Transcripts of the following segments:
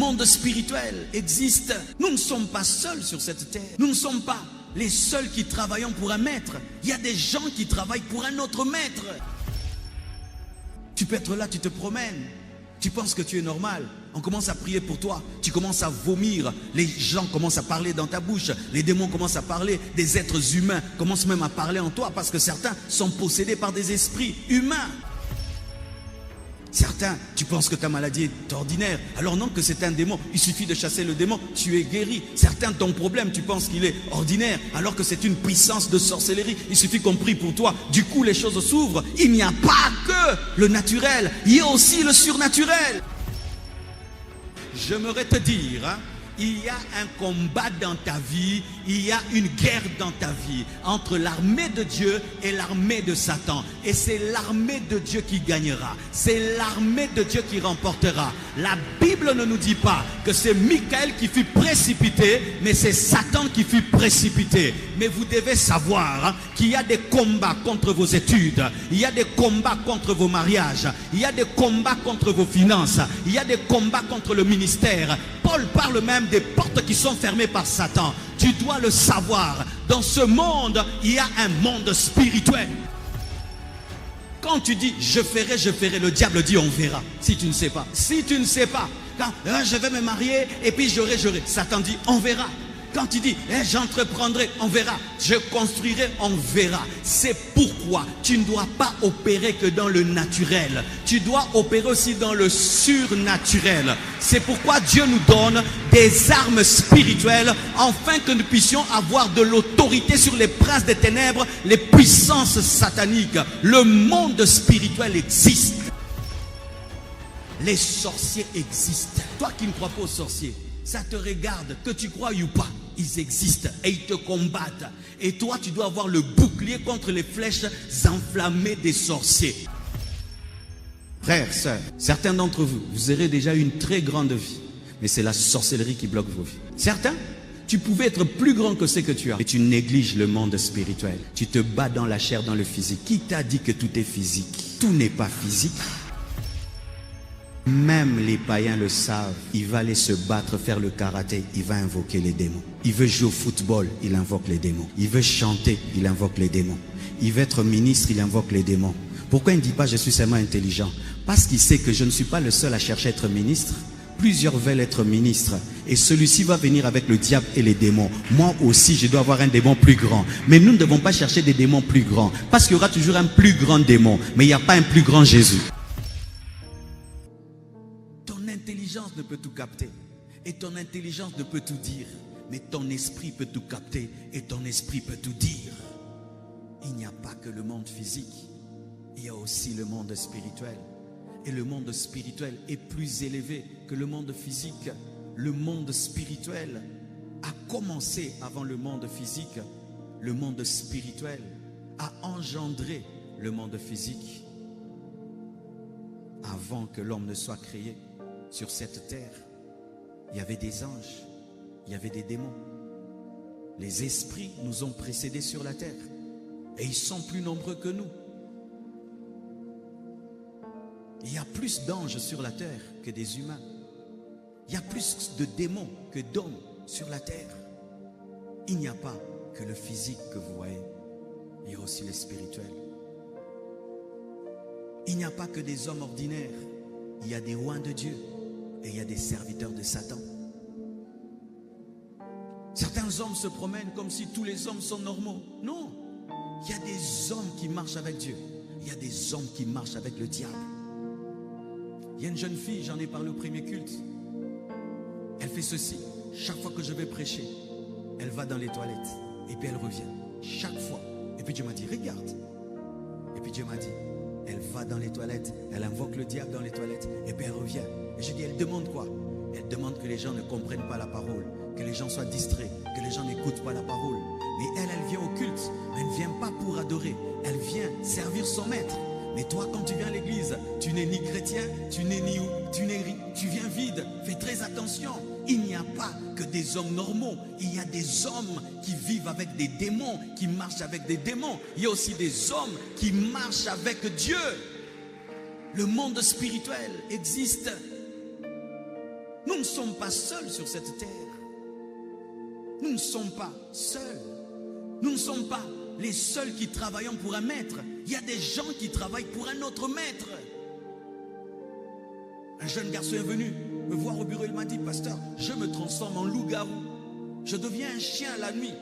monde spirituel existe. Nous ne sommes pas seuls sur cette terre. Nous ne sommes pas les seuls qui travaillons pour un maître. Il y a des gens qui travaillent pour un autre maître. Tu peux être là, tu te promènes. Tu penses que tu es normal. On commence à prier pour toi. Tu commences à vomir. Les gens commencent à parler dans ta bouche. Les démons commencent à parler. Des êtres humains commencent même à parler en toi parce que certains sont possédés par des esprits humains. Certains, tu penses que ta maladie est ordinaire. Alors non, que c'est un démon. Il suffit de chasser le démon, tu es guéri. Certains, ton problème, tu penses qu'il est ordinaire, alors que c'est une puissance de sorcellerie. Il suffit qu'on prie pour toi. Du coup, les choses s'ouvrent. Il n'y a pas que le naturel, il y a aussi le surnaturel. J'aimerais te dire, il y a un combat dans ta vie, il y a une guerre dans ta vie entre l'armée de Dieu et l'armée de Satan. Et c'est l'armée de Dieu qui gagnera. C'est l'armée de Dieu qui remportera. La Bible ne nous dit pas que c'est Michael qui fut précipité, mais c'est Satan qui fut précipité. Mais vous devez savoir qu'il y a des combats contre vos études, il y a des combats contre vos mariages, il y a des combats contre vos finances, il y a des combats contre le ministère. Paul parle même des portes qui sont fermées par Satan. Tu dois le savoir. Dans ce monde, il y a un monde spirituel. Quand tu dis je ferai, le diable dit on verra. Si tu ne sais pas. Si tu ne sais pas. Quand je vais me marier et puis j'aurai. Satan dit on verra. Quand tu dis j'entreprendrai, on verra. Je construirai, on verra. C'est pourquoi tu ne dois pas opérer que dans le naturel. Tu dois opérer aussi dans le surnaturel. C'est pourquoi Dieu nous donne des armes spirituelles afin que nous puissions avoir de l'autorité sur les princes des ténèbres, les puissances sataniques. Le monde spirituel existe. Les sorciers existent. Toi qui ne crois pas aux sorciers, ça te regarde, que tu crois ou pas, ils existent et ils te combattent. Et toi, tu dois avoir le bouclier contre les flèches enflammées des sorciers. Frères, sœurs, certains d'entre vous, vous aurez déjà une très grande vie, mais c'est la sorcellerie qui bloque vos vies. Certains, tu pouvais être plus grand que ce que tu as, mais tu négliges le monde spirituel. Tu te bats dans la chair, dans le physique. Qui t'a dit que tout est physique? Tout n'est pas physique. Même les païens le savent. Il va aller se battre, faire le karaté, il va invoquer les démons. Il veut jouer au football, il invoque les démons. Il veut chanter, il invoque les démons. Il veut être ministre, il invoque les démons. Pourquoi il ne dit pas je suis seulement intelligent? Parce qu'il sait que je ne suis pas le seul à chercher à être ministre. Plusieurs veulent être ministres. Et celui-ci va venir avec le diable et les démons. Moi aussi, je dois avoir un démon plus grand. Mais nous ne devons pas chercher des démons plus grands. Parce qu'il y aura toujours un plus grand démon. Mais il n'y a pas un plus grand Jésus. L'intelligence ne peut tout capter et ton intelligence ne peut tout dire, mais ton esprit peut tout capter et ton esprit peut tout dire. Il n'y a pas que le monde physique, il y a aussi le monde spirituel. Et le monde spirituel est plus élevé que le monde physique. Le monde spirituel a commencé avant le monde physique. Le monde spirituel a engendré le monde physique avant que l'homme ne soit créé. Sur cette terre, il y avait des anges, il y avait des démons. Les esprits nous ont précédés sur la terre et ils sont plus nombreux que nous. Il y a plus d'anges sur la terre que des humains. Il y a plus de démons que d'hommes sur la terre. Il n'y a pas que le physique que vous voyez, il y a aussi le spirituel. Il n'y a pas que des hommes ordinaires, il y a des rois de Dieu. Et il y a des serviteurs de Satan. Certains hommes se promènent comme si tous les hommes sont normaux. Non. Il y a des hommes qui marchent avec Dieu. Il y a des hommes qui marchent avec le diable. Il y a une jeune fille, j'en ai parlé au premier culte. Elle fait ceci. Chaque fois que je vais prêcher, elle va dans les toilettes. Et puis elle revient. Chaque fois. Et puis Dieu m'a dit, regarde. Et puis Dieu m'a dit, elle va dans les toilettes. Elle invoque le diable dans les toilettes. Et puis elle revient. Et je dis, elle demande quoi? Elle demande que les gens ne comprennent pas la parole, que les gens soient distraits, que les gens n'écoutent pas la parole. Mais elle vient au culte, mais elle ne vient pas pour adorer, elle vient servir son maître. Mais toi, quand tu viens à l'église, tu n'es ni chrétien, tu viens vide. Fais très attention, il n'y a pas que des hommes normaux, il y a des hommes qui vivent avec des démons, qui marchent avec des démons. Il y a aussi des hommes qui marchent avec Dieu. Le monde spirituel existe. Nous ne sommes pas seuls sur cette terre. Nous ne sommes pas seuls. Nous ne sommes pas les seuls qui travaillons pour un maître. Il y a des gens qui travaillent pour un autre maître. Un jeune garçon est venu me voir au bureau. Il m'a dit, pasteur, je me transforme en loup-garou. Je deviens un chien la nuit.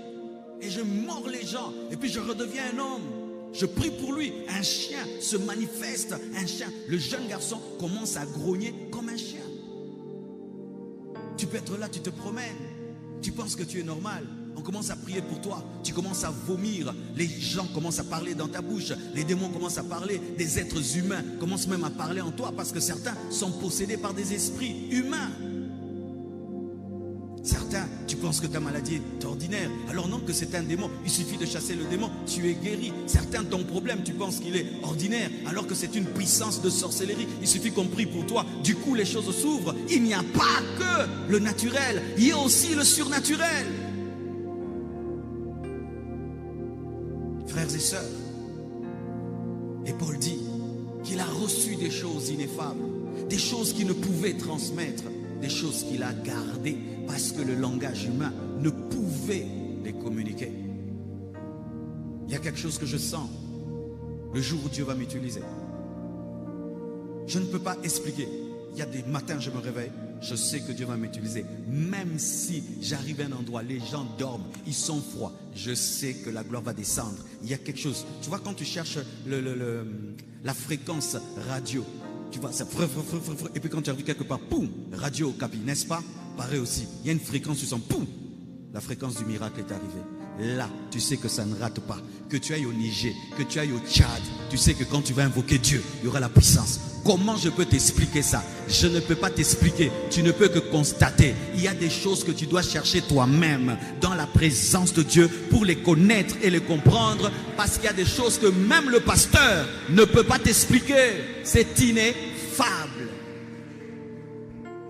Et je mords les gens. Et puis je redeviens un homme. Je prie pour lui. Un chien se manifeste. Un chien. Le jeune garçon commence à grogner comme un chien. Tu peux être là, tu te promènes. Tu penses que tu es normal. On commence à prier pour toi. Tu commences à vomir. Les gens commencent à parler dans ta bouche. Les démons commencent à parler. Des êtres humains commencent même à parler en toi. Parce que certains sont possédés par des esprits humains. Certains, tu penses que ta maladie est ordinaire. Alors non, que c'est un démon. Il suffit de chasser le démon, tu es guéri. Certains, ton problème, tu penses qu'il est ordinaire. Alors que c'est une puissance de sorcellerie. Il suffit qu'on prie pour toi. Du coup, les choses s'ouvrent. Il n'y a pas que le naturel. Il y a aussi le surnaturel. Frères et sœurs, et Paul dit qu'il a reçu des choses ineffables. Des choses qu'il ne pouvait transmettre. Des choses qu'il a gardées parce que le langage humain ne pouvait les communiquer. Il y a quelque chose que je sens le jour où Dieu va m'utiliser. Je ne peux pas expliquer. Il y a des matins, je me réveille, je sais que Dieu va m'utiliser. Même si j'arrive à un endroit, les gens dorment, ils sont froids, je sais que la gloire va descendre. Il y a quelque chose. Tu vois, quand tu cherches la fréquence radio, tu vois, ça et puis quand tu arrives quelque part, poum, radio Capi, n'est-ce pas? Pareil aussi, il y a une fréquence, tu sens, poum, la fréquence du miracle est arrivée. Là, tu sais que ça ne rate pas. Que tu ailles au Niger, que tu ailles au Tchad, tu sais que quand tu vas invoquer Dieu, il y aura la puissance. Comment je peux t'expliquer ça? Je ne peux pas t'expliquer, tu ne peux que constater. Il y a des choses que tu dois chercher toi-même dans la présence de Dieu pour les connaître et les comprendre, parce qu'il y a des choses que même le pasteur ne peut pas t'expliquer. C'est ineffable.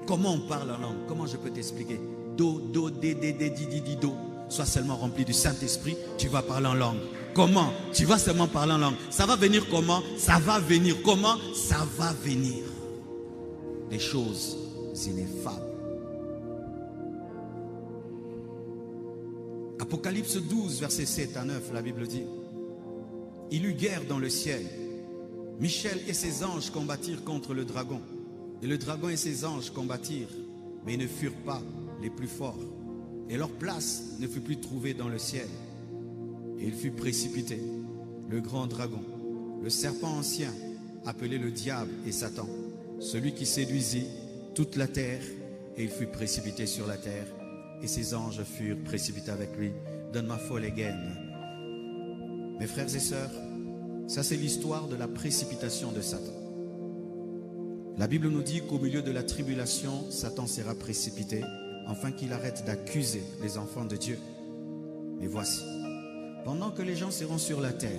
Comment on parle en langue? Comment je peux t'expliquer? Do, do, dé, dé, dé, di, di, di, do. Sois seulement rempli du Saint-Esprit, tu vas parler en langue. Comment? Tu vas seulement parler en langue. Ça va venir comment? Ça va venir comment? Ça va venir. Des choses ineffables. Apocalypse 12, versets 7 à 9, la Bible dit: il eut guerre dans le ciel. Michel et ses anges combattirent contre le dragon. Et le dragon et ses anges combattirent, mais ils ne furent pas les plus forts. Et leur place ne fut plus trouvée dans le ciel. Et il fut précipité, le grand dragon, le serpent ancien, appelé le diable et Satan, celui qui séduisit toute la terre, et il fut précipité sur la terre, et ses anges furent précipités avec lui. Donne-moi folle et gaine. Mes frères et sœurs, ça c'est l'histoire de la précipitation de Satan. La Bible nous dit qu'au milieu de la tribulation, Satan sera précipité, afin qu'il arrête d'accuser les enfants de Dieu. Mais voici, pendant que les gens seront sur la terre,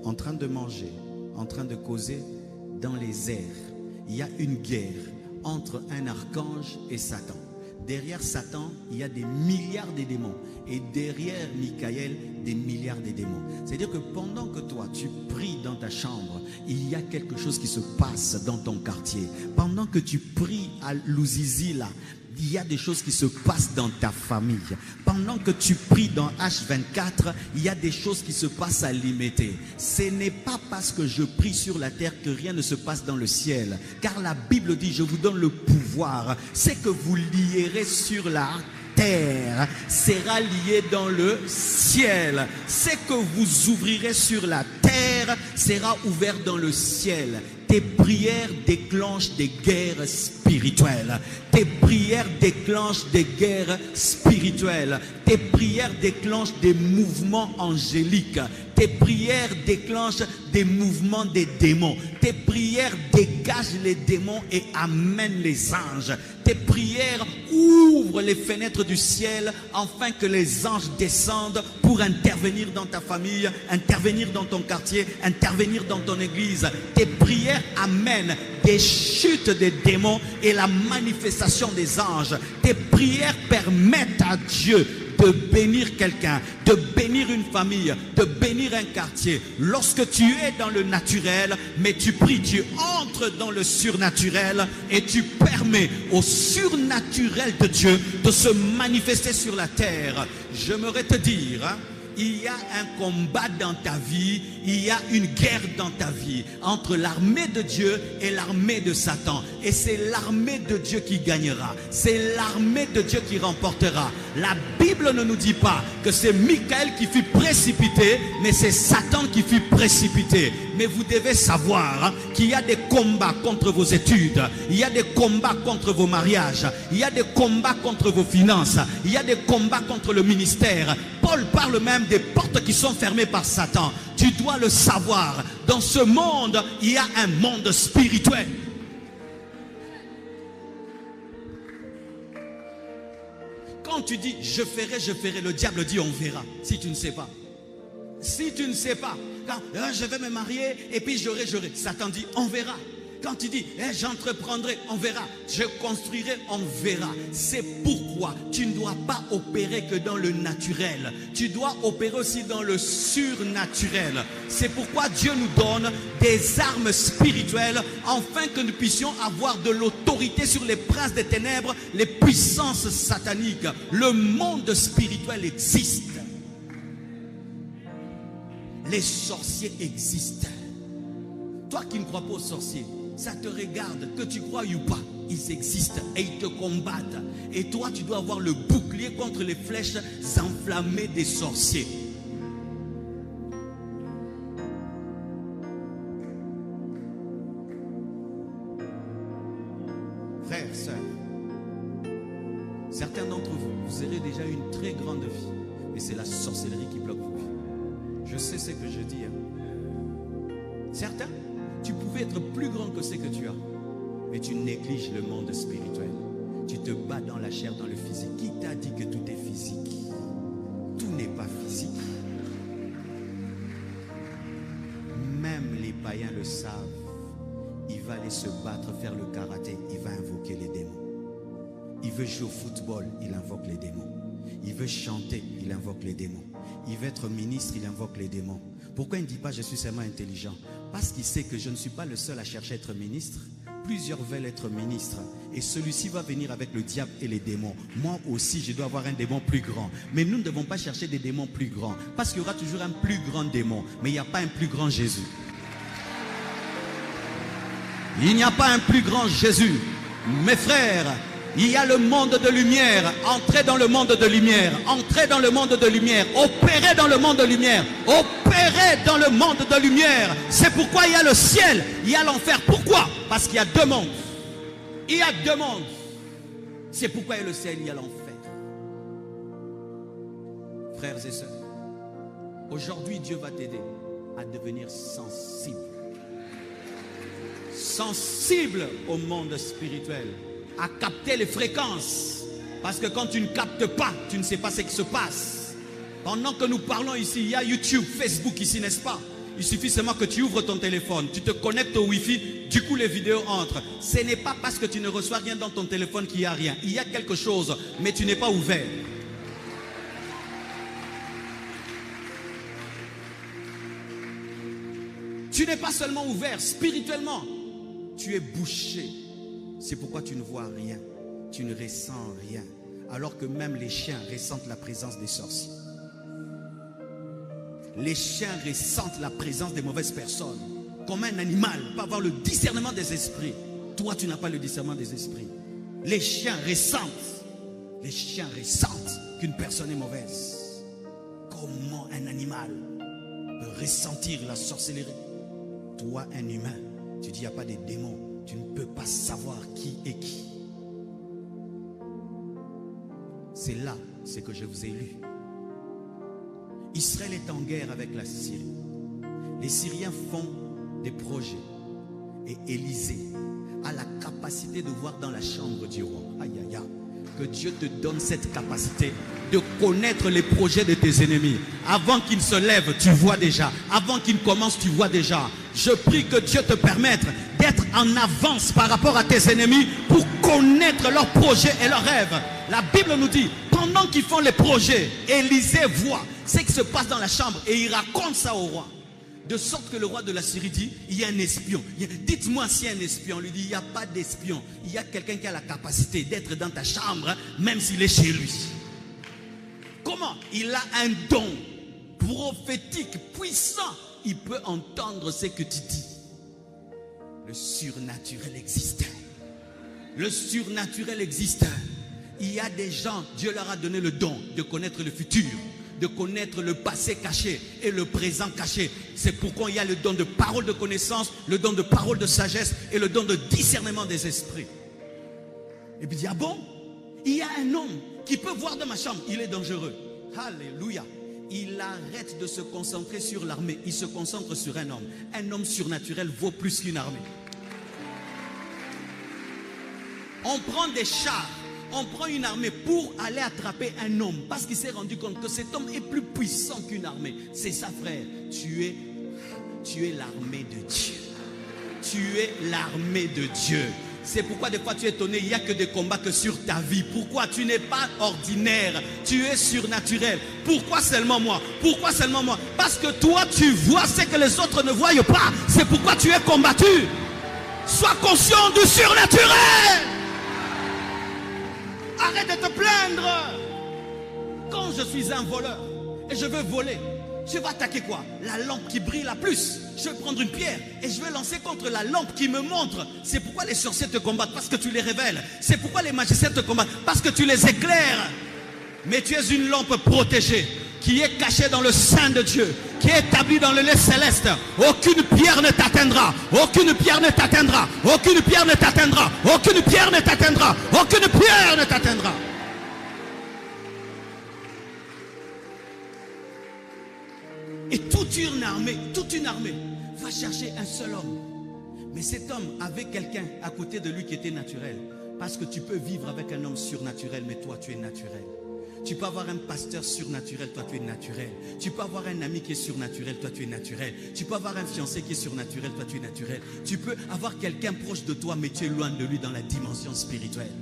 en train de manger, en train de causer dans les airs, il y a une guerre entre un archange et Satan. Derrière Satan, il y a des milliards de démons. Et derrière Michael, des milliards de démons. C'est-à-dire que pendant que toi, tu pries dans ta chambre, il y a quelque chose qui se passe dans ton quartier. Pendant que tu pries à Louzizi, là, il y a des choses qui se passent dans ta famille. Pendant que tu pries dans H24, il y a des choses qui se passent à Limité. Ce n'est pas parce que je prie sur la terre que rien ne se passe dans le ciel. Car la Bible dit, je vous donne le pouvoir. C'est que vous lierez sur la terre sera lié dans le ciel. C'est que vous ouvrirez sur la terre sera ouvert dans le ciel. Tes prières déclenchent des guerres spirituelles. Tes prières déclenchent des guerres spirituelles. Tes prières déclenchent des mouvements angéliques. Tes prières déclenchent des mouvements des démons. Tes prières dégagent les démons et amènent les anges. Tes prières ouvrent les fenêtres du ciel afin que les anges descendent pour intervenir dans ta famille, intervenir dans ton quartier, intervenir dans ton église. Tes prières amènent des chutes des démons et la manifestation des anges. Tes prières permettent à Dieu de bénir quelqu'un, de bénir une famille, de bénir un quartier. Lorsque tu es dans le naturel, mais tu pries, tu entres dans le surnaturel et tu permets au surnaturel de Dieu de se manifester sur la terre. J'aimerais te dire, hein, il y a un combat dans ta vie, il y a une guerre dans ta vie entre l'armée de Dieu et l'armée de Satan. Et c'est l'armée de Dieu qui gagnera. C'est l'armée de Dieu qui remportera. La Bible ne nous dit pas que c'est Michael qui fut précipité, mais c'est Satan qui fut précipité. Mais vous devez savoir, hein, qu'il y a des combats contre vos études, il y a des combats contre vos mariages, il y a des combats contre vos finances, il y a des combats contre le ministère. Paul parle même des portes qui sont fermées par Satan. Tu dois le savoir. Dans ce monde, il y a un monde spirituel. Quand tu dis je ferai, le diable dit on verra. Si tu ne sais pas. Si tu ne sais pas. Quand je vais me marier et puis j'aurai. Satan dit on verra. Quand tu dis j'entreprendrai, on verra. Je construirai, on verra. C'est pourquoi tu ne dois pas opérer que dans le naturel. Tu dois opérer aussi dans le surnaturel. C'est pourquoi Dieu nous donne des armes spirituelles afin que nous puissions avoir de l'autorité sur les princes des ténèbres, les puissances sataniques. Le monde spirituel existe. Les sorciers existent. Toi qui ne crois pas aux sorciers, ça te regarde, que tu crois ou pas, ils existent et ils te combattent. Et toi, tu dois avoir le bouclier contre les flèches enflammées des sorciers. Frères, sœurs, certains d'entre vous, vous aurez déjà une très grande vie, mais c'est la sorcellerie qui bloque vos vies. Je sais ce que je dis. Certains, tu pouvais être plus grand que ce que tu as, mais tu négliges le monde spirituel. Tu te bats dans la chair, dans le physique. Qui t'a dit que tout est physique? Tout n'est pas physique. Même les païens le savent. Il va aller se battre, faire le karaté, il va invoquer les démons. Il veut jouer au football, il invoque les démons. Il veut chanter, il invoque les démons. Il veut être ministre, il invoque les démons. Pourquoi il ne dit pas je suis seulement intelligent? Parce qu'il sait que je ne suis pas le seul à chercher à être ministre. Plusieurs veulent être ministres. Et celui-ci va venir avec le diable et les démons. Moi aussi, je dois avoir un démon plus grand. Mais nous ne devons pas chercher des démons plus grands. Parce qu'il y aura toujours un plus grand démon. Mais il n'y a pas un plus grand Jésus. Il n'y a pas un plus grand Jésus. Mes frères, il y a le monde de lumière. Entrez dans le monde de lumière. Entrez dans le monde de lumière. Opérez dans le monde de lumière. Opérez dans le monde de lumière. C'est pourquoi il y a le ciel, il y a l'enfer. Pourquoi? Parce qu'il y a deux mondes. Il y a deux mondes. C'est pourquoi il y a le ciel, il y a l'enfer. Frères et sœurs, aujourd'hui Dieu va t'aider à devenir sensible. Sensible au monde spirituel. À capter les fréquences. Parce que quand tu ne captes pas, tu ne sais pas ce qui se passe. Pendant que nous parlons ici, il y a YouTube, Facebook ici, n'est-ce pas? Il suffit seulement que tu ouvres ton téléphone, tu te connectes au Wi-Fi, du coup les vidéos entrent. Ce n'est pas parce que tu ne reçois rien dans ton téléphone qu'il n'y a rien. Il y a quelque chose, mais tu n'es pas ouvert. Tu n'es pas seulement ouvert spirituellement, tu es bouché. C'est pourquoi tu ne vois rien, tu ne ressens rien. Alors que même les chiens ressentent la présence des sorciers. Les chiens ressentent la présence des mauvaises personnes. Comme un animal peut avoir le discernement des esprits. Toi, tu n'as pas le discernement des esprits. Les chiens ressentent. Les chiens ressentent qu'une personne est mauvaise. Comment un animal peut ressentir la sorcellerie? Toi, un humain, tu dis il n'y a pas de démons. Tu ne peux pas savoir qui est qui. C'est là, c'est que je vous ai lu. Israël est en guerre avec la Syrie. Les Syriens font des projets. Et Élisée a la capacité de voir dans la chambre du roi. Aïe, aïe, aïe. Que Dieu te donne cette capacité de connaître les projets de tes ennemis. Avant qu'ils se lèvent, tu vois déjà. Avant qu'ils commencent, tu vois déjà. Je prie que Dieu te permette d'être en avance par rapport à tes ennemis pour connaître leurs projets et leurs rêves. La Bible nous dit, quand pendant qu'ils font les projets, Élisée voit ce qui se passe dans la chambre et il raconte ça au roi. De sorte que le roi de la Syrie dit, il y a un espion. Dites-moi s'il y a un espion. On lui dit, il n'y a pas d'espion. Il y a quelqu'un qui a la capacité d'être dans ta chambre, même s'il est chez lui. Comment? Il a un don prophétique, puissant. Il peut entendre ce que tu dis. Le surnaturel existe. Le surnaturel existe. Il y a des gens, Dieu leur a donné le don de connaître le futur, de connaître le passé caché et le présent caché. C'est pourquoi il y a le don de parole de connaissance, le don de parole de sagesse et le don de discernement des esprits. Et puis il dit, ah bon? Il y a un homme qui peut voir dans ma chambre, il est dangereux. Alléluia. Il arrête de se concentrer sur l'armée, il se concentre sur un homme. Un homme surnaturel vaut plus qu'une armée. On prend des chars, on prend une armée pour aller attraper un homme parce qu'il s'est rendu compte que cet homme est plus puissant qu'une armée. C'est ça, frère. Tu es l'armée de Dieu. Tu es l'armée de Dieu. C'est pourquoi des fois tu es étonné, il n'y a que des combats que sur ta vie. Pourquoi? Tu n'es pas ordinaire, tu es surnaturel. Pourquoi seulement moi? Pourquoi seulement moi? Parce que toi tu vois ce que les autres ne voient pas. C'est pourquoi tu es combattu. Sois conscient du surnaturel. Arrête de te plaindre. Quand je suis un voleur et je veux voler, je vais attaquer quoi? La lampe qui brille la plus. Je vais prendre une pierre et je vais lancer contre la lampe qui me montre. C'est pourquoi les sorciers te combattent, parce que tu les révèles. C'est pourquoi les magiciens te combattent, parce que tu les éclaires. Mais tu es une lampe protégée, qui est cachée dans le sein de Dieu, qui est établie dans le lait céleste. Aucune pierre ne t'atteindra. Aucune pierre ne t'atteindra. Aucune pierre ne t'atteindra. Aucune pierre ne t'atteindra. Aucune pierre ne t'atteindra. Et toute une armée va chercher un seul homme. Mais cet homme avait quelqu'un à côté de lui qui était naturel. Parce que tu peux vivre avec un homme surnaturel, mais toi tu es naturel. Tu peux avoir un pasteur surnaturel, toi tu es naturel. Tu peux avoir un ami qui est surnaturel, toi tu es naturel. Tu peux avoir un fiancé qui est surnaturel, toi tu es naturel. Tu peux avoir quelqu'un proche de toi, mais tu es loin de lui dans la dimension spirituelle.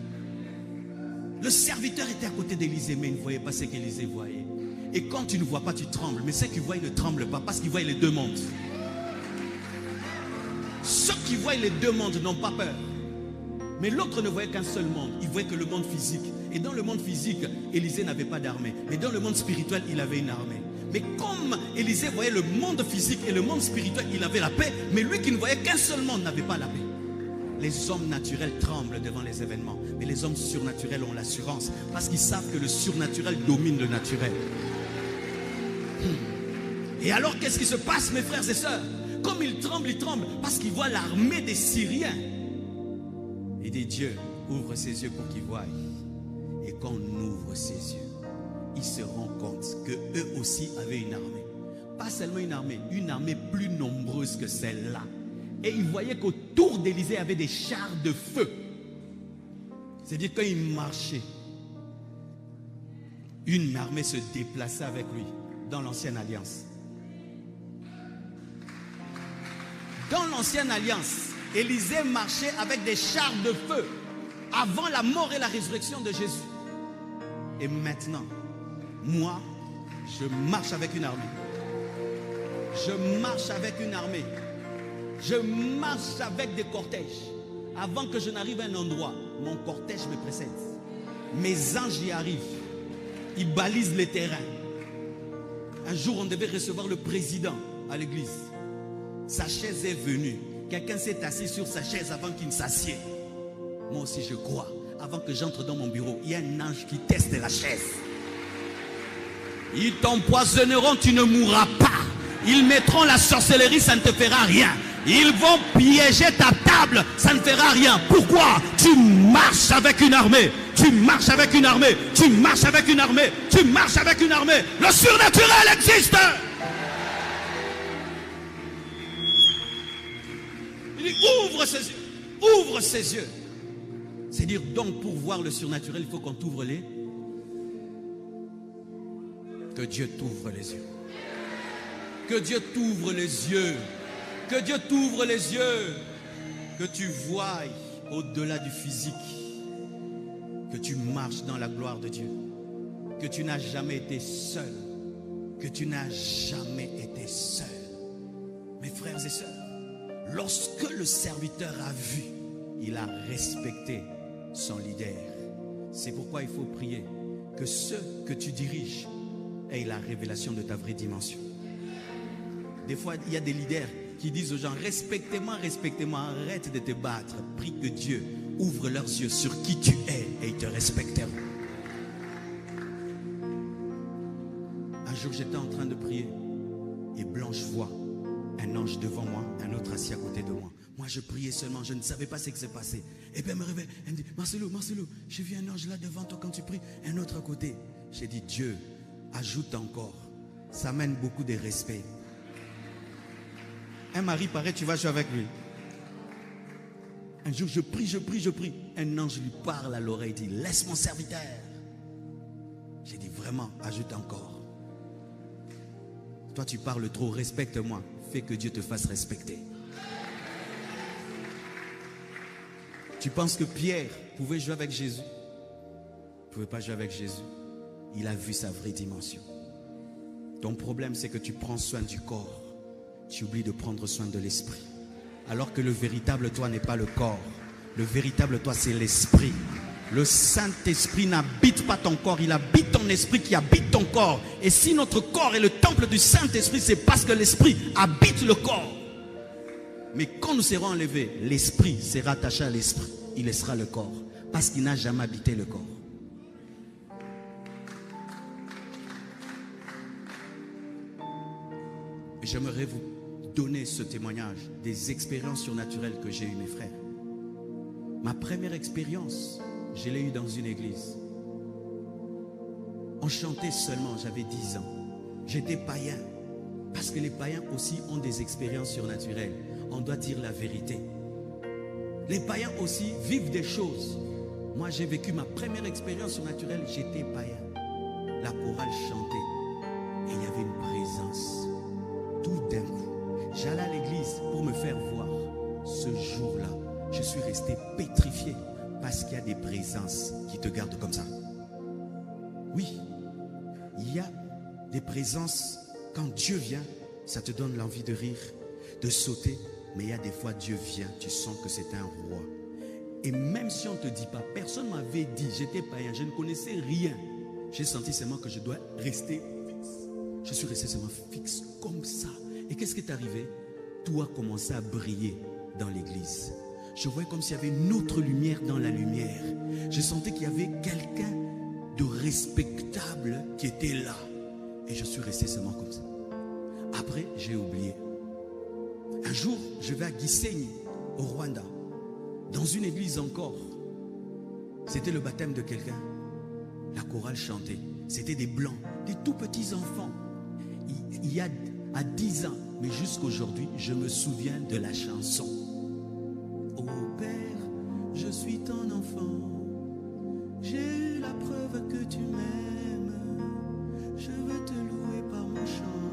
Le serviteur était à côté d'Élisée, mais il ne voyait pas ce qu'Élisée voyait. Et quand tu ne vois pas, tu trembles. Mais ceux qui voient, ils ne tremblent pas parce qu'ils voient les deux mondes. Ceux qui voient les deux mondes n'ont pas peur. Mais l'autre ne voyait qu'un seul monde. Il voyait que le monde physique. Et dans le monde physique, Élisée n'avait pas d'armée. Mais dans le monde spirituel, il avait une armée. Mais comme Élisée voyait le monde physique et le monde spirituel, il avait la paix. Mais lui qui ne voyait qu'un seul monde n'avait pas la paix. Les hommes naturels tremblent devant les événements. Mais les hommes surnaturels ont l'assurance. Parce qu'ils savent que le surnaturel domine le naturel. Et alors qu'est-ce qui se passe, mes frères et sœurs? Comme ils tremblent parce qu'ils voient l'armée des Syriens. Et des dieux ouvre ses yeux pour qu'ils voient. Et quand on ouvre ses yeux, ils se rendent compte qu'eux aussi avaient une armée. Pas seulement une armée plus nombreuse que celle-là. Et ils voyaient qu'autour d'Élisée, il y avait des chars de feu. C'est-à-dire quand il marchait, une armée se déplaçait avec lui dans l'ancienne alliance. Dans l'ancienne alliance, Élisée marchait avec des chars de feu avant la mort et la résurrection de Jésus. Et maintenant, moi, je marche avec une armée. Je marche avec une armée. Je marche avec des cortèges. Avant que je n'arrive à un endroit, mon cortège me précède. Mes anges y arrivent. Ils balisent les terrains. Un jour, on devait recevoir le président à l'église. Sa chaise est venue. Quelqu'un s'est assis sur sa chaise avant qu'il ne s'assied. Moi aussi, je crois. Avant que j'entre dans mon bureau, il y a un ange qui teste la chaise. Ils t'empoisonneront, tu ne mourras pas. Ils mettront la sorcellerie, ça ne te fera rien. Ils vont piéger ta table, ça ne fera rien. Pourquoi? Tu marches avec une armée. Tu marches avec une armée. Tu marches avec une armée. Tu marches avec une armée. Le surnaturel existe. Il dit ouvre ses yeux. Ouvre ses yeux. C'est dire donc pour voir le surnaturel, il faut qu'on t'ouvre les. Que Dieu t'ouvre les yeux. Que Dieu t'ouvre les yeux. Que Dieu t'ouvre les yeux. Que tu voies au-delà du physique. Que tu marches dans la gloire de Dieu. que tu n'as jamais été seul. Que tu n'as jamais été seul. Mes frères et sœurs, lorsque le serviteur a vu, il a respecté son leader. C'est pourquoi il faut prier que ceux que tu diriges aient la révélation de ta vraie dimension. Des fois, il y a des leaders qui disent aux gens, respectez-moi, arrête de te battre. Prie que Dieu ouvre leurs yeux sur qui tu es et ils te respecteront. Un jour, j'étais en train de prier et Blanche voit un ange devant moi, un autre assis à côté de moi. Moi, je priais seulement, je ne savais pas ce qui s'est passé. Et puis elle me réveille, elle me dit, Marcelo, j'ai vu un ange là devant toi quand tu pries, un autre à côté. J'ai dit, Dieu, ajoute encore. Ça mène beaucoup de respect. Un mari paraît, tu vas jouer avec lui. Un jour, je prie. Un ange lui parle à l'oreille, dit, laisse mon serviteur. J'ai dit, vraiment, ajoute encore. Toi, tu parles trop, respecte-moi. Fais que Dieu te fasse respecter. Tu penses que Pierre pouvait jouer avec Jésus? Il ne pouvait pas jouer avec Jésus. Il a vu sa vraie dimension. Ton problème, c'est que tu prends soin du corps. Tu oublies de prendre soin de l'esprit. Alors que le véritable toi n'est pas le corps. Le véritable toi, c'est l'esprit. Le Saint-Esprit n'habite pas ton corps, il habite ton esprit qui habite ton corps. Et si notre corps est le temple du Saint-Esprit, c'est parce que l'esprit habite le corps. Mais quand nous serons enlevés, l'esprit sera attaché à l'esprit. Il laissera le corps, parce qu'il n'a jamais habité le corps. J'aimerais vous donner ce témoignage des expériences surnaturelles que j'ai eues, mes frères. Ma première expérience, je l'ai eue dans une église. On chantait seulement, j'avais 10 ans. J'étais païen. Parce que les païens aussi ont des expériences surnaturelles. On doit dire la vérité. Les païens aussi vivent des choses. Moi, j'ai vécu ma première expérience surnaturelle, j'étais païen. La chorale chantait et il y avait une présence. Tout d'un coup, j'allais à l'église pour me faire voir. Ce jour-là, je suis resté pétrifié parce qu'il y a des présences qui te gardent comme ça. Oui, il y a des présences. Quand Dieu vient, ça te donne l'envie de rire, de sauter. Mais il y a des fois, Dieu vient, tu sens que c'est un roi. Et même si on ne te dit pas, personne ne m'avait dit, j'étais païen, je ne connaissais rien. J'ai senti seulement que je dois rester fixe. Je suis resté seulement fixe comme ça. Et qu'est-ce qui est arrivé? Tout a commencé à briller dans l'église. Je voyais comme s'il y avait une autre lumière dans la lumière. Je sentais qu'il y avait quelqu'un de respectable qui était là. Et je suis resté seulement comme ça. Après, j'ai oublié. Un jour, je vais à Gisenyi, au Rwanda, dans une église encore. C'était le baptême de quelqu'un. La chorale chantait. C'était des blancs, des tout petits enfants. Il y a à 10 ans, mais jusqu'aujourd'hui, je me souviens de la chanson. Oh Père, je suis ton enfant. J'ai eu la preuve que tu m'aimes. Je veux te louer par mon chant,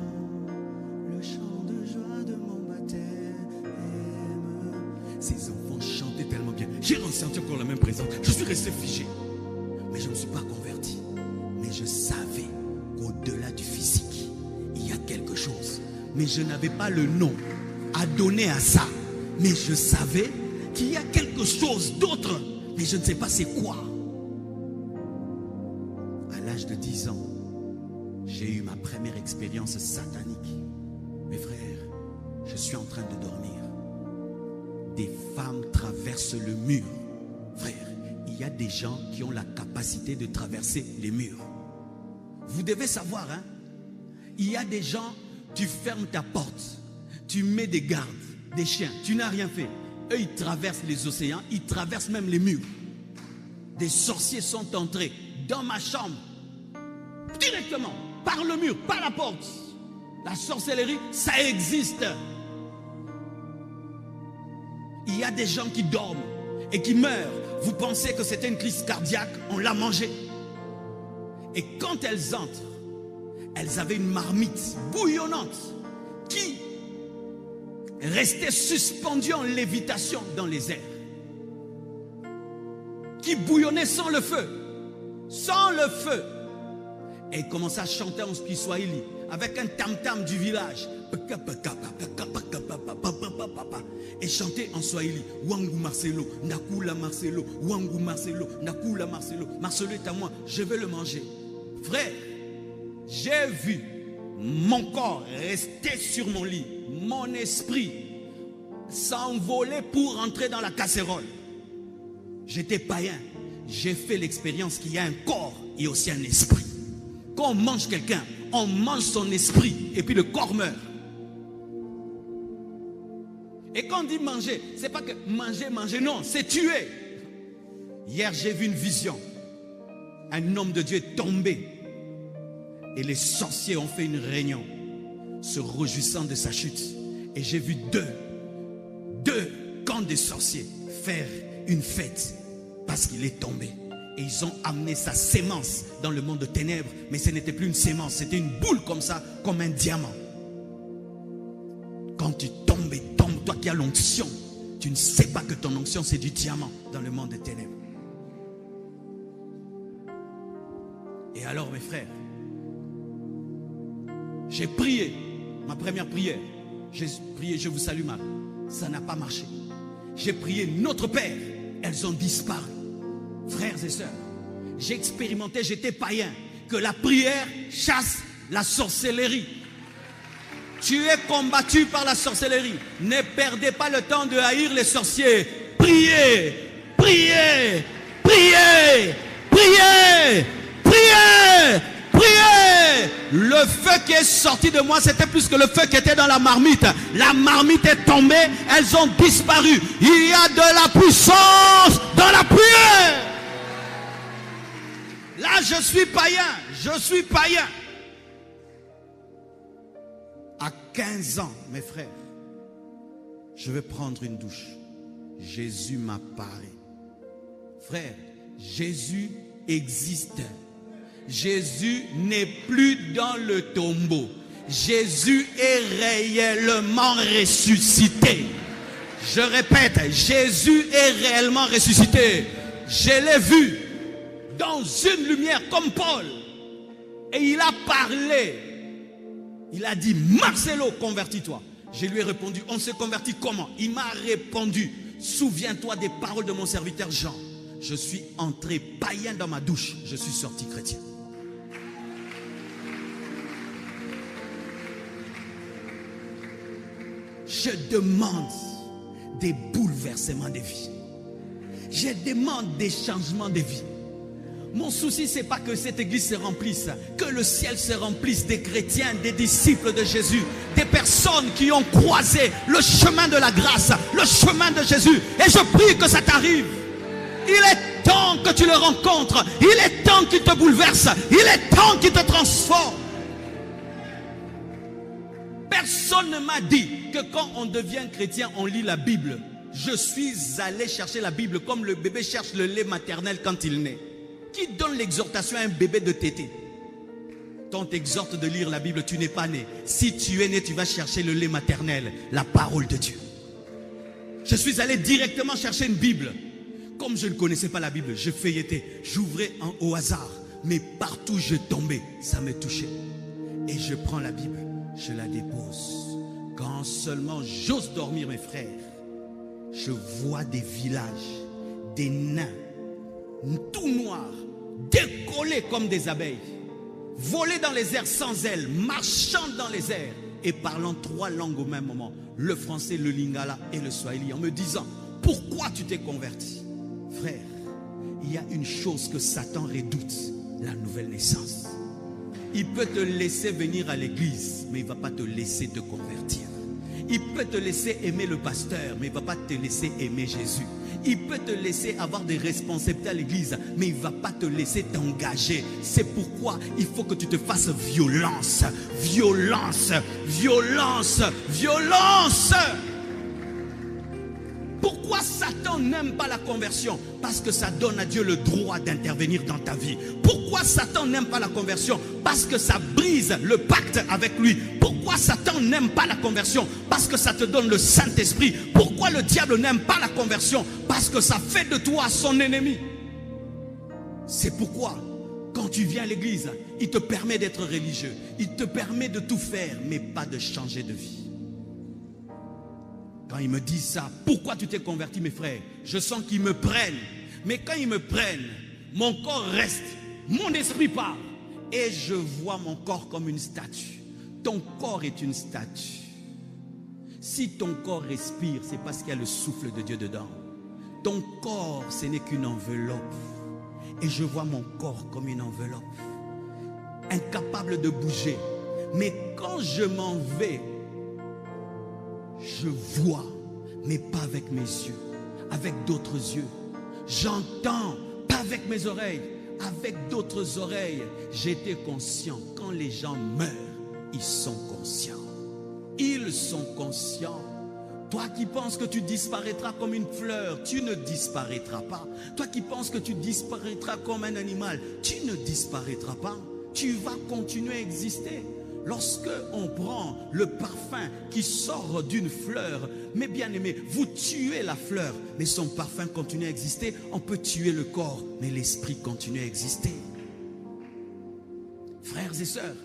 le chant de joie de mon baptême. Ces enfants chantaient tellement bien. J'ai ressenti encore la même présence. Je suis resté figé. Mais je ne me suis pas converti. Mais je savais qu'au-delà du physique, il y a quelque chose. Mais je n'avais pas le nom à donner à ça. Mais je savais qu'il y a quelque chose d'autre. Mais je ne sais pas c'est quoi. À l'âge de 10 ans, j'ai eu ma première expérience satanique. Mes frères, je suis en train de dormir. Des femmes traversent le mur. Frère, il y a des gens qui ont la capacité de traverser les murs. Vous devez savoir, hein, il y a des gens, tu fermes ta porte, tu mets des gardes, des chiens, tu n'as rien fait. Eux, ils traversent les océans, ils traversent même les murs. Des sorciers sont entrés dans ma chambre, directement, par le mur, par la porte. La sorcellerie, ça existe. Il y a des gens qui dorment et qui meurent. Vous pensez que c'était une crise cardiaque, on l'a mangé. Et quand elles entrent, elles avaient une marmite bouillonnante qui restait suspendue en lévitation dans les airs. Qui bouillonnait sans le feu. Sans le feu. Et il commençait à chanter en Kiswahili avec un tam-tam du village. Et chanter en Swahili. Wangu Marcelo, Nakula Marcelo, Wangu Marcelo, Nakula Marcelo. Marcelo est à moi, je vais le manger. Frère, j'ai vu mon corps rester sur mon lit, mon esprit s'envoler pour entrer dans la casserole. J'étais païen. J'ai fait l'expérience qu'il y a un corps et aussi un esprit. Quand on mange quelqu'un, on mange son esprit et puis le corps meurt. Et quand on dit manger, c'est pas que manger, non, c'est tuer. Hier, j'ai vu une vision. Un homme de Dieu est tombé. Et les sorciers ont fait une réunion, se réjouissant de sa chute. Et j'ai vu deux camps de sorciers faire une fête parce qu'il est tombé. Et ils ont amené sa sémence dans le monde de ténèbres. Mais ce n'était plus une sémence, c'était une boule comme ça, comme un diamant. Quand tu tombes et tombes, toi qui as l'onction, tu ne sais pas que ton onction c'est du diamant dans le monde des ténèbres. Et alors mes frères, j'ai prié, ma première prière, j'ai prié, je vous salue Marie, ça n'a pas marché. J'ai prié notre Père, elles ont disparu. Frères et sœurs, j'ai expérimenté, j'étais païen, que la prière chasse la sorcellerie. Tu es combattu par la sorcellerie. Ne perdez pas le temps de haïr les sorciers. Priez, priez, priez, priez, priez, priez. Le feu qui est sorti de moi, c'était plus que le feu qui était dans la marmite. La marmite est tombée, elles ont disparu. Il y a de la puissance dans la prière. Là, je suis païen, je suis païen. À 15 ans, mes frères, je vais prendre une douche. Jésus m'apparaît. Frère, Jésus existe. Jésus n'est plus dans le tombeau. Jésus est réellement ressuscité. Je répète, Jésus est réellement ressuscité. Je l'ai vu dans une lumière comme Paul. Et il a parlé. Il a dit, Marcelo, convertis-toi. Je lui ai répondu, on s'est converti comment? Il m'a répondu, souviens-toi des paroles de mon serviteur Jean. Je suis entré païen dans ma douche, je suis sorti chrétien. Je demande des bouleversements de vie. Je demande des changements de vie. Mon souci, c'est pas que cette église se remplisse, que le ciel se remplisse des chrétiens, des disciples de Jésus, des personnes qui ont croisé le chemin de la grâce, le chemin de Jésus. Et je prie que ça t'arrive. Il est temps que tu le rencontres. Il est temps qu'il te bouleverse. Il est temps qu'il te transforme. Personne ne m'a dit que quand on devient chrétien, on lit la Bible. Je suis allé chercher la Bible comme le bébé cherche le lait maternel quand il naît. Qui donne l'exhortation à un bébé de tété? Quand on t'exhorte de lire la Bible, tu n'es pas né. Si tu es né, tu vas chercher le lait maternel, la parole de Dieu. Je suis allé directement chercher une Bible. Comme je ne connaissais pas la Bible, je feuilletais, j'ouvrais au hasard. Mais partout où je tombais, ça me touchait. Et je prends la Bible, je la dépose. Quand seulement j'ose dormir, mes frères, je vois des villages, des nains, tout noirs, décollés comme des abeilles, voler dans les airs sans ailes, marchant dans les airs et parlant 3 langues au même moment, le français, le lingala et le swahili, en me disant, pourquoi tu t'es converti? Frère, il y a une chose que Satan redoute, la nouvelle naissance. Il peut te laisser venir à l'église, mais il ne va pas te laisser te convertir. Il peut te laisser aimer le pasteur, mais il ne va pas te laisser aimer Jésus. Il peut te laisser avoir des responsabilités à l'église, mais il ne va pas te laisser t'engager. C'est pourquoi il faut que tu te fasses violence, violence, violence, violence. Pourquoi Satan n'aime pas la conversion? Parce que ça donne à Dieu le droit d'intervenir dans ta vie. Pourquoi Satan n'aime pas la conversion? Parce que ça brise le pacte avec lui. Pourquoi Satan n'aime pas la conversion? Parce que ça te donne le Saint-Esprit. Pourquoi le diable n'aime pas la conversion? Parce que ça fait de toi son ennemi. C'est pourquoi Quand tu viens à l'église, il te permet d'être religieux. Il te permet de tout faire, mais pas de changer de vie. Quand ils me disent ça, pourquoi tu t'es converti, mes frères? Je sens qu'ils me prennent. Mais quand ils me prennent, mon corps reste, mon esprit part. Et je vois mon corps comme une statue. Ton corps est une statue. Si ton corps respire, c'est parce qu'il y a le souffle de Dieu dedans. Ton corps, ce n'est qu'une enveloppe. Et je vois mon corps comme une enveloppe, incapable de bouger. Mais quand je m'en vais, je vois, mais pas avec mes yeux, avec d'autres yeux. J'entends, pas avec mes oreilles, avec d'autres oreilles. J'étais conscient. Quand les gens meurent, ils sont conscients. Ils sont conscients. Toi qui penses que tu disparaîtras comme une fleur, tu ne disparaîtras pas. Toi qui penses que tu disparaîtras comme un animal, tu ne disparaîtras pas. Tu vas continuer à exister. Lorsque on prend le parfum qui sort d'une fleur, mes bien-aimés, vous tuez la fleur, mais son parfum continue à exister. On peut tuer le corps, mais l'esprit continue à exister. Frères et sœurs,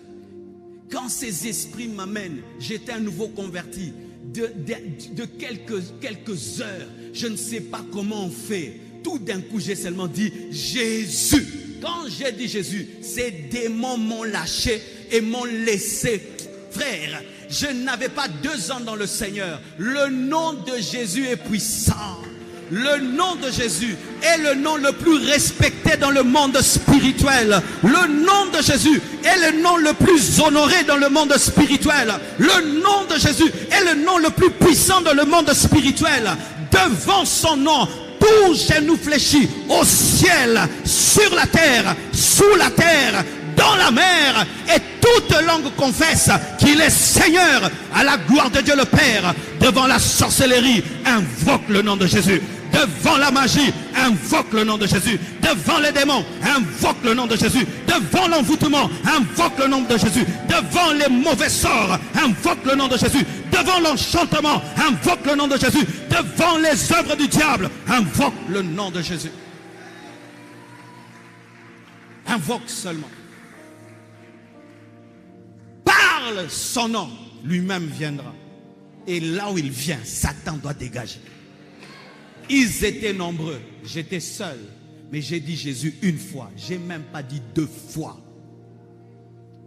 quand ces esprits m'amènent, j'étais un nouveau converti. De quelques heures, je ne sais pas comment on fait. Tout d'un coup, j'ai seulement dit Jésus. Quand j'ai dit Jésus, ces démons m'ont lâché et m'ont laissé. Frère, je n'avais pas 2 ans dans le Seigneur. Le nom de Jésus est puissant. Le nom de Jésus est le nom le plus respecté dans le monde spirituel. Le nom de Jésus est le nom le plus honoré dans le monde spirituel. Le nom de Jésus est le nom le plus puissant dans le monde spirituel. Devant son nom, tout genou fléchi au ciel, sur la terre, sous la terre, dans la mer, et toute langue confesse qu'il est Seigneur, à la gloire de Dieu le Père. Devant la sorcellerie, invoque le nom de Jésus. Devant la magie, invoque le nom de Jésus. Devant les démons, invoque le nom de Jésus. Devant l'envoûtement, invoque le nom de Jésus. Devant les mauvais sorts, invoque le nom de Jésus. Devant l'enchantement, invoque le nom de Jésus. Devant les œuvres du diable, invoque le nom de Jésus. Invoque seulement. Parle son nom, lui-même viendra. Et là où il vient, Satan doit dégager. Ils étaient nombreux, j'étais seul. Mais j'ai dit Jésus une fois, j'ai même pas dit 2 fois.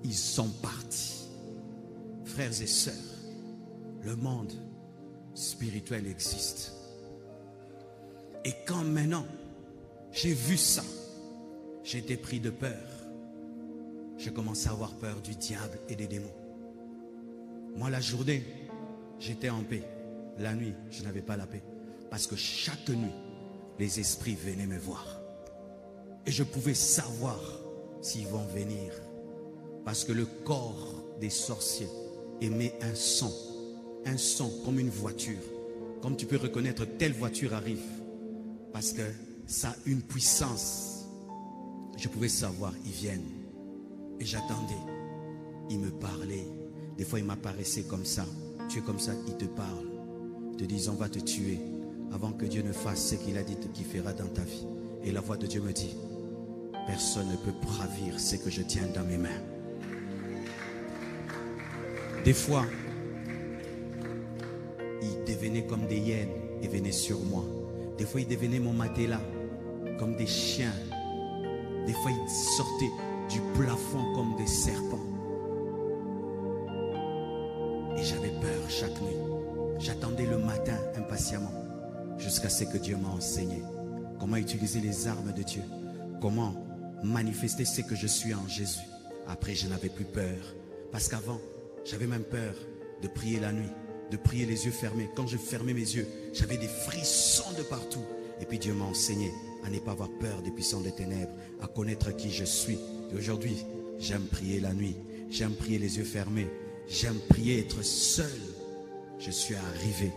Ils sont partis. Frères et sœurs, le monde spirituel existe. Et quand maintenant j'ai vu ça, j'étais pris de peur. J'ai commencé à avoir peur du diable et des démons. Moi, la journée, j'étais en paix. La nuit, je n'avais pas la paix. Parce que chaque nuit, les esprits venaient me voir. Et je pouvais savoir s'ils vont venir. Parce que le corps des sorciers émet un son comme une voiture. Comme tu peux reconnaître, telle voiture arrive. Parce que ça a une puissance. Je pouvais savoir, ils viennent. Et j'attendais. Ils me parlaient. Des fois, ils m'apparaissaient comme ça. Tu es comme ça, ils te parlent. Ils te disent, on va te tuer. Avant que Dieu ne fasse ce qu'il a dit qu'il fera dans ta vie. Et la voix de Dieu me dit, personne ne peut ravir ce que je tiens dans mes mains. Des fois, ils devenaient comme des hyènes et venaient sur moi. Des fois, ils devenaient mon matelas, comme des chiens. Des fois, ils sortaient du plafond comme des serpents. Et j'avais peur chaque nuit. J'attendais le matin impatiemment. Jusqu'à ce que Dieu m'a enseigné comment utiliser les armes de Dieu, comment manifester ce que je suis en Jésus. Après, je n'avais plus peur. Parce qu'avant, j'avais même peur de prier la nuit, de prier les yeux fermés. Quand je fermais mes yeux, j'avais des frissons de partout. Et puis Dieu m'a enseigné à ne pas avoir peur des puissants des ténèbres, à connaître qui je suis. Et aujourd'hui, j'aime prier la nuit, j'aime prier les yeux fermés, j'aime prier être seul. Je suis arrivé.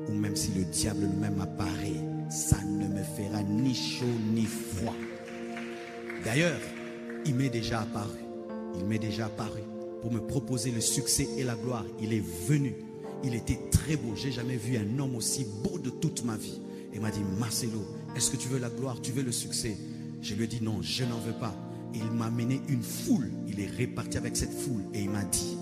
Ou même si le diable lui-même apparaît, ça ne me fera ni chaud ni froid. D'ailleurs, il m'est déjà apparu. Il m'est déjà apparu pour me proposer le succès et la gloire. Il est venu. Il était très beau. J'ai jamais vu un homme aussi beau de toute ma vie. Il m'a dit, Marcelo, est-ce que tu veux la gloire? Tu veux le succès? Je lui ai dit non, je n'en veux pas. Et il m'a amené une foule. Il est reparti avec cette foule et il m'a dit,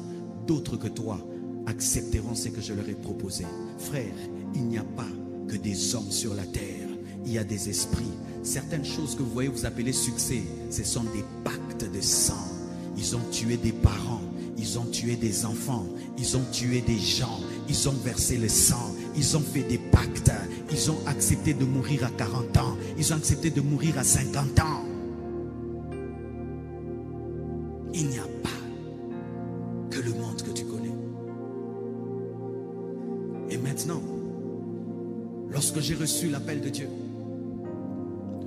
d'autres que toi accepteront ce que je leur ai proposé. Frère, il n'y a pas que des hommes sur la terre. Il y a des esprits. Certaines choses que vous voyez, vous appelez succès, ce sont des pactes de sang. Ils ont tué des parents, ils ont tué des enfants, ils ont tué des gens, ils ont versé le sang, ils ont fait des pactes, ils ont accepté de mourir à 40 ans, ils ont accepté de mourir à 50 ans. Il n'y a pas que le monde que tu connais. Et maintenant, lorsque j'ai reçu l'appel de Dieu,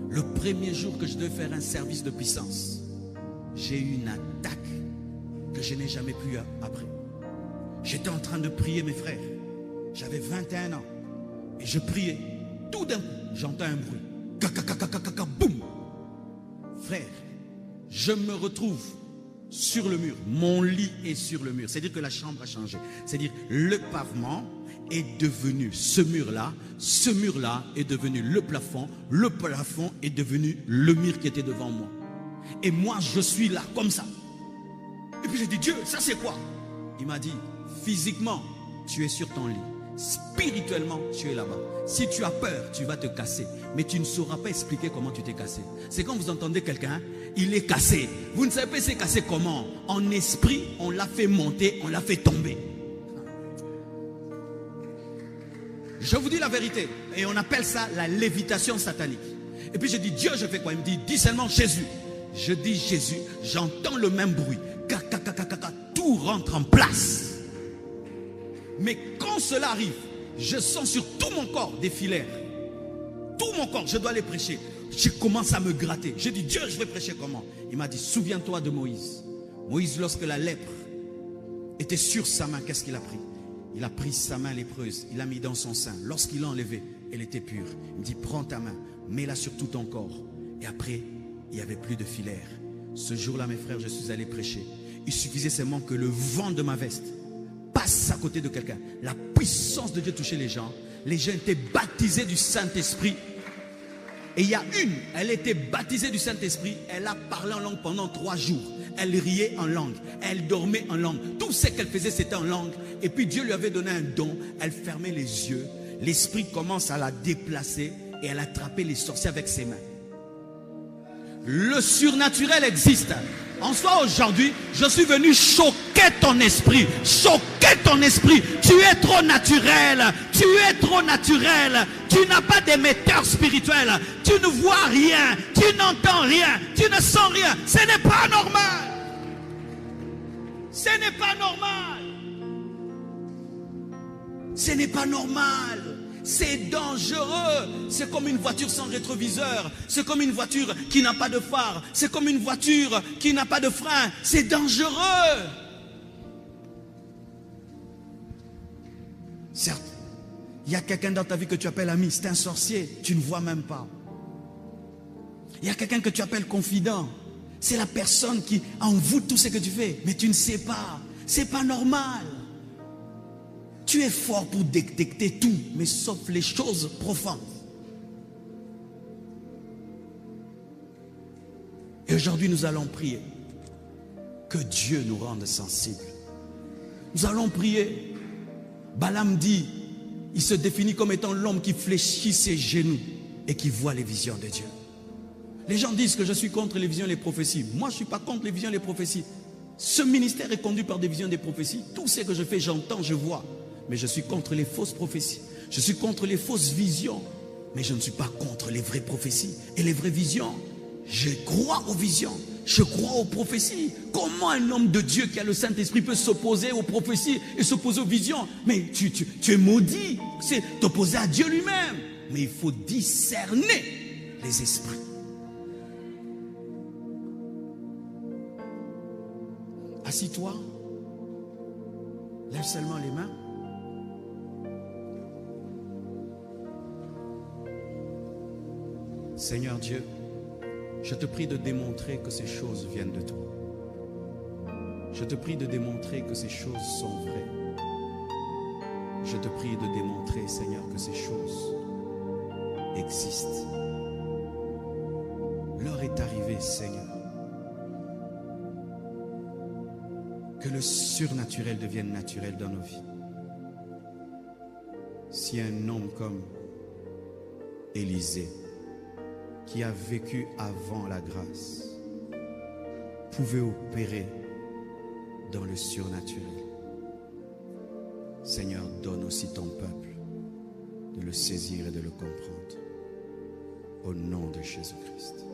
le premier jour que je devais faire un service de puissance, j'ai eu une attaque que je n'ai jamais plus après. J'étais en train de prier mes frères. J'avais 21 ans. Et je priais. Tout d'un coup, j'entends un bruit. Boum. Frère, je me retrouve sur le mur. Mon lit est sur le mur. C'est-à-dire que la chambre a changé. C'est-à-dire le pavement est devenu ce mur-là est devenu le plafond est devenu le mur qui était devant moi. Et moi, je suis là, comme ça. Et puis j'ai dit, Dieu, ça c'est quoi? Il m'a dit, physiquement, tu es sur ton lit. Spirituellement, tu es là-bas. Si tu as peur, tu vas te casser. Mais tu ne sauras pas expliquer comment tu t'es cassé. C'est quand vous entendez quelqu'un, il est cassé. Vous ne savez pas c'est cassé comment? En esprit, on l'a fait monter, on l'a fait tomber. Je vous dis la vérité. Et on appelle ça la lévitation satanique. Et puis je dis, Dieu, je fais quoi? Il me dit, dis seulement Jésus. Je dis Jésus, j'entends le même bruit. Tout rentre en place. Mais quand cela arrive, je sens sur tout mon corps des filaires. Tout mon corps, je dois les prêcher. Je commence à me gratter. Je dis, Dieu, je vais prêcher comment? Il m'a dit, souviens-toi de Moïse. Moïse, lorsque la lèpre était sur sa main, qu'est-ce qu'il a pris? Il a pris sa main lépreuse, il l'a mis dans son sein. Lorsqu'il l'a enlevée, elle était pure. Il me dit, prends ta main, mets-la sur tout ton corps. Et après, il n'y avait plus de filaire. Ce jour-là, mes frères, je suis allé prêcher. Il suffisait seulement que le vent de ma veste passe à côté de quelqu'un. La puissance de Dieu touchait les gens. Les gens étaient baptisés du Saint-Esprit. Et il y a une, elle était baptisée du Saint-Esprit. Elle a parlé en langue pendant 3 jours. Elle riait en langue. Elle dormait en langue. Tout ce qu'elle faisait, c'était en langue. Et puis Dieu lui avait donné un don. Elle fermait les yeux. L'Esprit commence à la déplacer. Et elle attrapait les sorciers avec ses mains. Le surnaturel existe. En soi, aujourd'hui, je suis venu choquer ton esprit. Choquer ton esprit. Tu es trop naturel. Tu es trop naturel. Tu n'as pas d'émetteur spirituel. Tu ne vois rien. Tu n'entends rien. Tu ne sens rien. Ce n'est pas normal. Ce n'est pas normal. Ce n'est pas normal. C'est dangereux. C'est comme une voiture sans rétroviseur. C'est comme une voiture qui n'a pas de phare. C'est comme une voiture qui n'a pas de frein. C'est dangereux. Certes, il y a quelqu'un dans ta vie que tu appelles ami. C'est un sorcier. Tu ne vois même pas. Il y a quelqu'un que tu appelles confident. C'est la personne qui envoûte tout ce que tu fais. Mais tu ne sais pas. C'est pas normal. Tu es fort pour détecter tout, mais sauf les choses profondes. Et aujourd'hui, nous allons prier que Dieu nous rende sensibles. Nous allons prier. Balaam dit, il se définit comme étant l'homme qui fléchit ses genoux et qui voit les visions de Dieu. Les gens disent que je suis contre les visions et les prophéties. Moi, je ne suis pas contre les visions et les prophéties. Ce ministère est conduit par des visions et des prophéties. Tout ce que je fais, j'entends, je vois. Mais je suis contre les fausses prophéties. Je suis contre les fausses visions. Mais je ne suis pas contre les vraies prophéties et les vraies visions. Je crois aux visions. Je crois aux prophéties. Comment un homme de Dieu qui a le Saint-Esprit peut s'opposer aux prophéties et s'opposer aux visions? Mais tu es maudit. C'est t'opposer à Dieu lui-même. Mais il faut discerner les esprits. Assis-toi. Lève seulement les mains. Seigneur Dieu, je te prie de démontrer que ces choses viennent de toi. Je te prie de démontrer que ces choses sont vraies. Je te prie de démontrer, Seigneur, que ces choses existent. L'heure est arrivée, Seigneur, Que le surnaturel devienne naturel dans nos vies. Si un homme comme Élisée, qui a vécu avant la grâce, pouvait opérer dans le surnaturel, Seigneur, donne aussi ton peuple de le saisir et de le comprendre. Au nom de Jésus-Christ.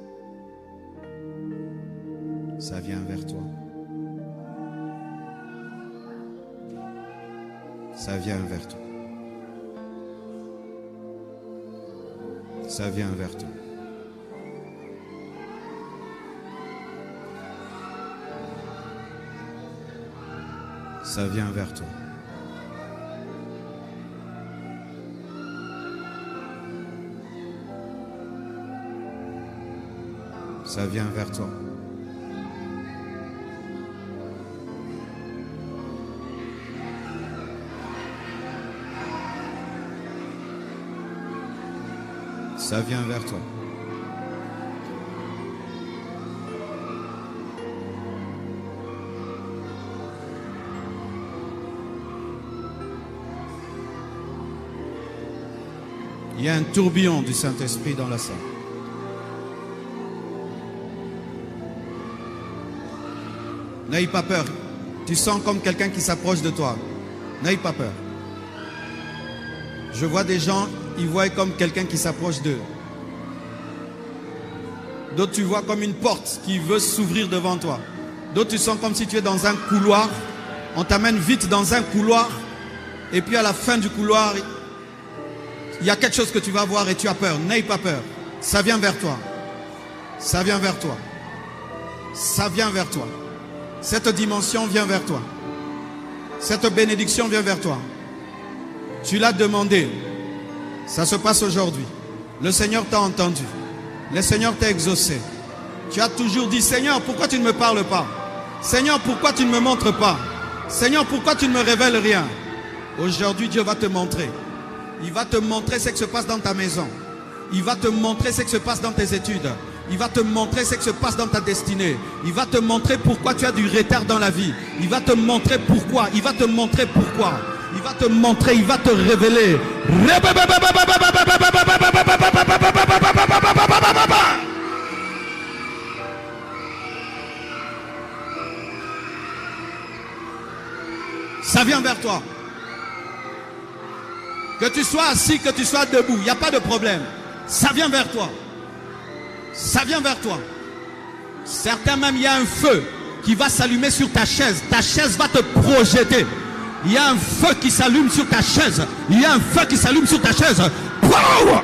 Ça vient vers toi. Ça vient vers toi. Ça vient vers toi. Ça vient vers toi. Ça vient vers toi. Ça vient vers toi. Il y a un tourbillon du Saint-Esprit dans la salle. N'aie pas peur. Tu sens comme quelqu'un qui s'approche de toi. N'aie pas peur. Je vois des gens, ils voient comme quelqu'un qui s'approche d'eux. D'autres, tu vois comme une porte qui veut s'ouvrir devant toi. D'autres, tu sens comme si tu es dans un couloir. On t'amène vite dans un couloir. Et puis à la fin du couloir, il y a quelque chose que tu vas voir et tu as peur. N'aie pas peur. Ça vient vers toi. Ça vient vers toi. Ça vient vers toi. Cette dimension vient vers toi. Cette bénédiction vient vers toi. Tu l'as demandé. Ça se passe aujourd'hui. Le Seigneur t'a entendu. Le Seigneur t'a exaucé. Tu as toujours dit, Seigneur, pourquoi tu ne me parles pas? Seigneur, pourquoi tu ne me montres pas? Seigneur, pourquoi tu ne me révèles rien? Aujourd'hui, Dieu va te montrer. Il va te montrer ce qui se passe dans ta maison. Il va te montrer ce qui se passe dans tes études. Il va te montrer ce qui se passe dans ta destinée. Il va te montrer pourquoi tu as du retard dans la vie. Il va te montrer pourquoi. Il va te montrer pourquoi. Il va te montrer, il va te révéler. Ça vient vers toi. Que tu sois assis, que tu sois debout, il n'y a pas de problème. Ça vient vers toi. Ça vient vers toi. Certains même, il y a un feu qui va s'allumer sur ta chaise. Ta chaise va te projeter. Il y a un feu qui s'allume sur ta chaise. Il y a un feu qui s'allume sur ta chaise. Power!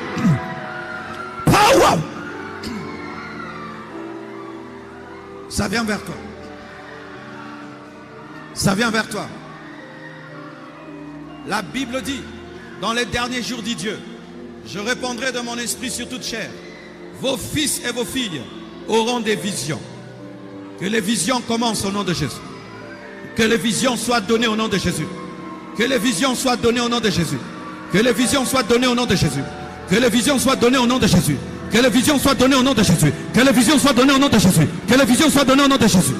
Power! Ça vient vers toi. Ça vient vers toi. La Bible dit, dans les derniers jours, dit Dieu, je répandrai de mon esprit sur toute chair. Vos fils et vos filles auront des visions. Que les visions commencent au nom de Jésus. Que les visions soient données au nom de Jésus. Que les visions soient données au nom de Jésus. Que les visions soient données au nom de Jésus. Que les visions soient données au nom de Jésus. Que les visions soient données au nom de Jésus. Que les visions soient données au nom de Jésus. Que les visions soient données au nom de Jésus.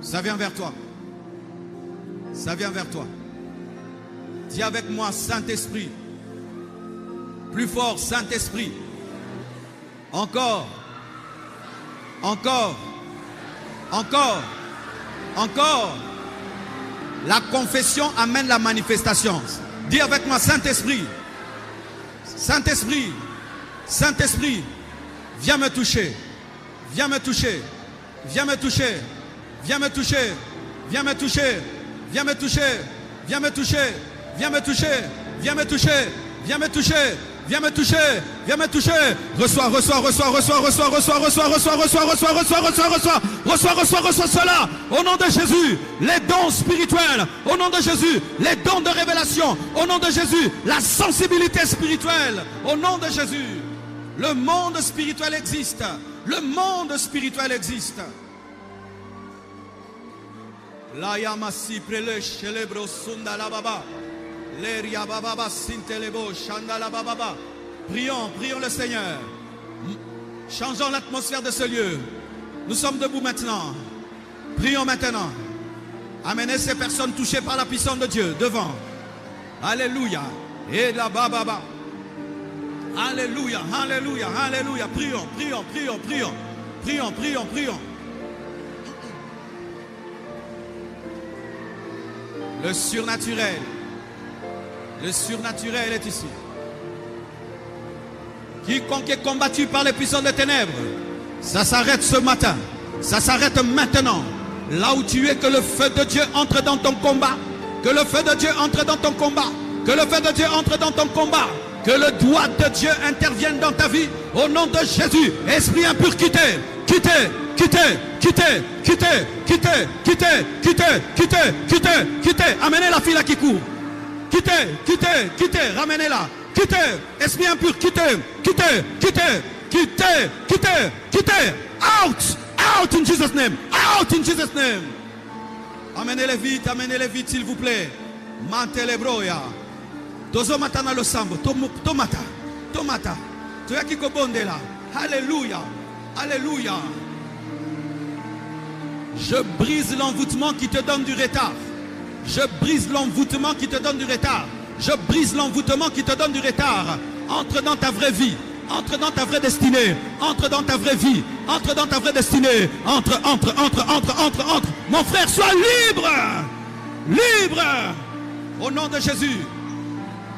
Ça vient vers toi. Ça vient vers toi. Dis avec moi, Saint-Esprit. Plus fort, Saint-Esprit. Encore. Encore. Encore. Encore. La confession amène la manifestation. Dis avec moi, Saint-Esprit. Saint-Esprit. Saint-Esprit. Viens me toucher. Viens me toucher. Viens me toucher. Viens me toucher. Viens me toucher. Viens me toucher. Viens me toucher. Viens me toucher. Viens me toucher. Viens me toucher. Viens me toucher. Viens me toucher. Reçois, reçois, reçois, reçois, reçois, reçois, reçois, reçois, reçois, reçois, reçois, reçois, reçois, reçois, reçois, reçois cela. Au nom de Jésus, les dons spirituels. Au nom de Jésus, les dons de révélation. Au nom de Jésus, la sensibilité spirituelle. Au nom de Jésus. Le monde spirituel existe. Le monde spirituel existe. La yamasi prele chelebro sunda la baba. L'eria baba sintelebo shanda la baba. Prions, prions le Seigneur. Changeons l'atmosphère de ce lieu. Nous sommes debout maintenant. Prions maintenant. Amenez ces personnes touchées par la puissance de Dieu devant. Alléluia. Et là-bas, baba. Alléluia, alléluia, alléluia. Prions, prions, prions, prions. Prions, prions, prions. Le surnaturel est ici. Quiconque est combattu par les puissances des ténèbres, ça s'arrête ce matin. Ça s'arrête maintenant. Là où tu es, que le feu de Dieu entre dans ton combat. Que le feu de Dieu entre dans ton combat. Que le feu de Dieu entre dans ton combat. Que le doigt de Dieu intervienne dans ta vie. Au nom de Jésus. Esprit impur, quittez. Quittez. Quittez. Quittez. Quittez. Quittez. Quittez. Quittez. Quittez. Quittez. Quittez. Amenez la fille là qui court. Quittez. Quittez. Quittez. Ramenez-la. Quittez. Esprit impur, quittez. Quittez. Quittez. Quittez. Quittez. Quittez. Out. Out in Jesus' name. Out in Jesus' name. Amenez-les vite, s'il vous plaît. Mantelebroya. Dozo matana lo sambo. Tomata. Tomata. Toyaki kobonde là. Alléluia. Alléluia. Je brise l'envoûtement qui te donne du retard. Je brise l'envoûtement qui te donne du retard. Je brise l'envoûtement qui te donne du retard. Entre dans ta vraie vie. Entre dans ta vraie destinée. Entre dans ta vraie vie. Entre dans ta vraie destinée. Entre. Mon frère, sois libre. Libre. Au nom de Jésus.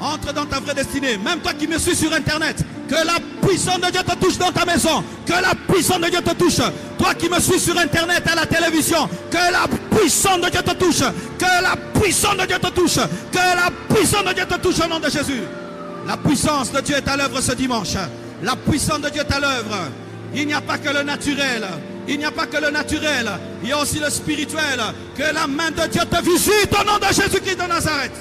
Entre dans ta vraie destinée. Même toi qui me suis sur Internet. Que la puissance de Dieu te touche dans ta maison. Que la puissance de Dieu te touche. Toi qui me suis sur Internet, à la télévision. Que la puissance de Dieu te touche. Que la puissance de Dieu te touche. Que la puissance de Dieu te touche au nom de Jésus. La puissance de Dieu est à l'œuvre ce dimanche. La puissance de Dieu est à l'œuvre. Il n'y a pas que le naturel. Il n'y a pas que le naturel. Il y a aussi le spirituel. Que la main de Dieu te visite au nom de Jésus-Christ de Nazareth.